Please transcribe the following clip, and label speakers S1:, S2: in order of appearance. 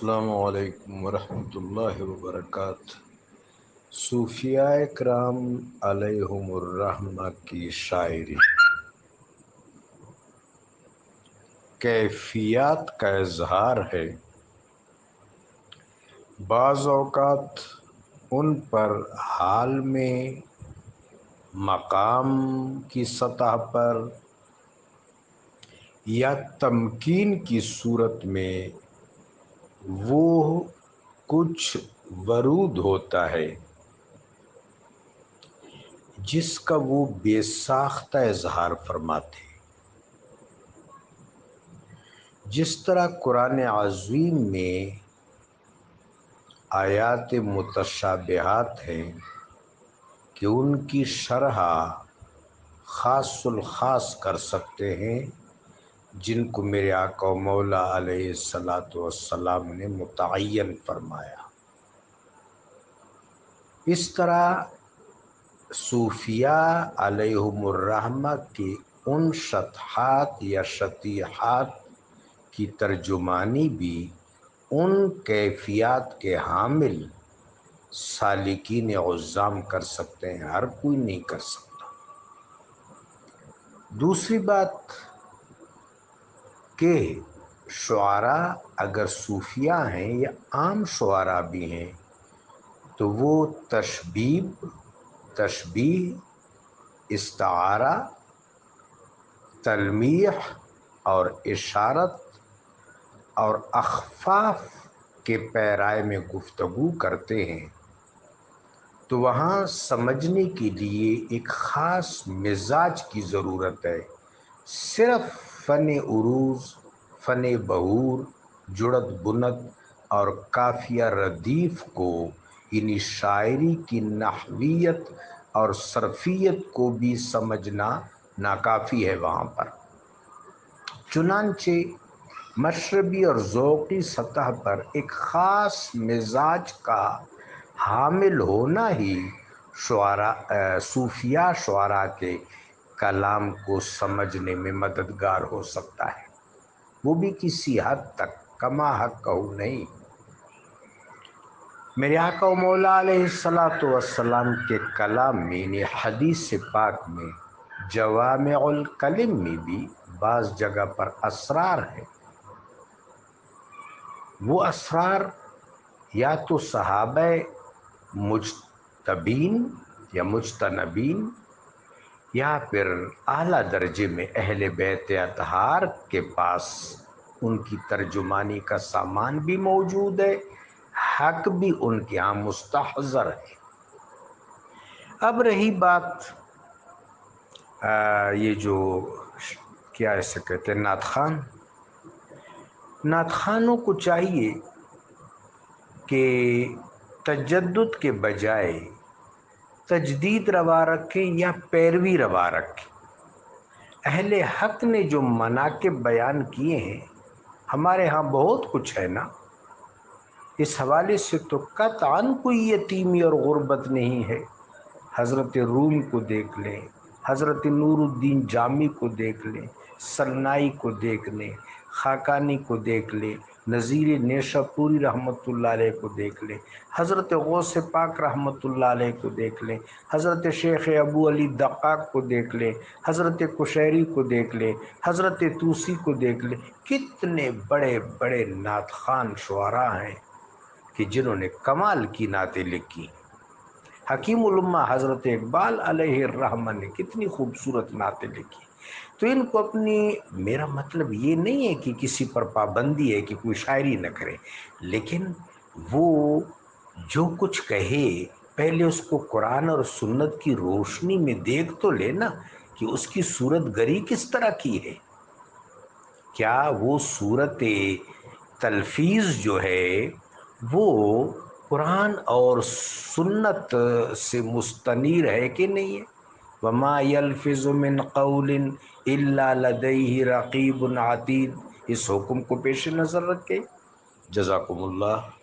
S1: السلام علیکم ورحمۃ اللہ وبرکاتہ۔ صوفیاء کرام علیہم الرحمہ کی شاعری کیفیات کا اظہار ہے۔ بعض اوقات ان پر حال میں مقام کی سطح پر یا تمکین کی صورت میں وہ کچھ ورود ہوتا ہے جس کا وہ بے ساختہ اظہار فرماتے ہیں، جس طرح قرآن عظیم میں آیات متشابہات ہیں کہ ان کی شرح خاص الخاص کر سکتے ہیں، جن کو میرے آقا و مولا علیہ الصلاۃ والسلام نے متعین فرمایا۔ اس طرح صوفیاء علیہم الرحمہ کی ان شطحات یا شطیحات کی ترجمانی بھی ان کیفیات کے حامل سالکین عظام کر سکتے ہیں، ہر کوئی نہیں کر سکتا۔ دوسری بات کہ شعراء اگر صوفیاء ہیں یا عام شعراء بھی ہیں تو وہ تشبیہ، استعارہ، تلمیح اور اشارت اور اخفاف کے پیرائے میں گفتگو کرتے ہیں، تو وہاں سمجھنے کے لیے ایک خاص مزاج کی ضرورت ہے۔ صرف فن عروض، فن بہور، جڑت بنت اور قافیہ ردیف کو، یعنی شاعری کی نحویت اور صرفیت کو بھی سمجھنا ناکافی ہے وہاں پر۔ چنانچہ مشربی اور ذوقی سطح پر ایک خاص مزاج کا حامل ہونا ہی صوفیاء شعراء کے کلام کو سمجھنے میں مددگار ہو سکتا ہے، وہ بھی کسی حد تک، کما حق کہوں نہیں۔ میرے آقا و مولا علیہ الصلاۃ والسلام کے کلام میں، یعنی حدیث پاک میں، جوامع الکلم میں بھی بعض جگہ پر اسرار ہے۔ وہ اسرار یا تو صحابہ مجتبین یا مجتنبین یا پھر اعلیٰ درجے میں اہل بیت اطہار کے پاس ان کی ترجمانی کا سامان بھی موجود ہے، حق بھی ان کے ہاں مستحضر ہے۔ اب رہی بات یہ جو کیا اسے کہتے ہیں، نعت خوانوں کو چاہیے کہ تجدد کے بجائے تجدید روا رکھیں یا پیروی روا رکھیں۔ اہل حق نے جو مناقب بیان کیے ہیں، ہمارے ہاں بہت کچھ ہے نا، اس حوالے سے تو قطعاً کوئی یتیمی اور غربت نہیں ہے۔ حضرت روم کو دیکھ لیں، حضرت نور الدین جامی کو دیکھ لیں، سرنائی کو دیکھ لیں، خاقانی کو دیکھ لیں، نذیر نیشہ پوری رحمۃ اللہ علیہ کو دیکھ لیں، حضرت غوث پاک رحمۃ اللہ علیہ کو دیکھ لیں، حضرت شیخ ابو علی دقاق کو دیکھ لیں، حضرت قشیری کو دیکھ لیں، حضرت طوسی کو دیکھ لیں۔ کتنے بڑے بڑے نعت خوان شعراء ہیں کہ جنہوں نے کمال کی نعتیں لکھی۔ حکیم الامہ حضرت اقبال علیہ الرحمہ نے کتنی خوبصورت نعتیں لکھی۔ تو ان کو میرا مطلب یہ نہیں ہے کہ کسی پر پابندی ہے کہ کوئی شاعری نہ کرے، لیکن وہ جو کچھ کہے پہلے اس کو قرآن اور سنت کی روشنی میں دیکھ تو لینا کہ اس کی صورت گری کس طرح کی ہے۔ کیا وہ صورت تلفیظ جو ہے وہ قرآن اور سنت سے مستنیر ہے کہ نہیں ہے؟ وما یلفظ من قول الا لدیہ رقیب عتید، اس حکم کو پیش نظر رکھے۔ جزاکم اللہ۔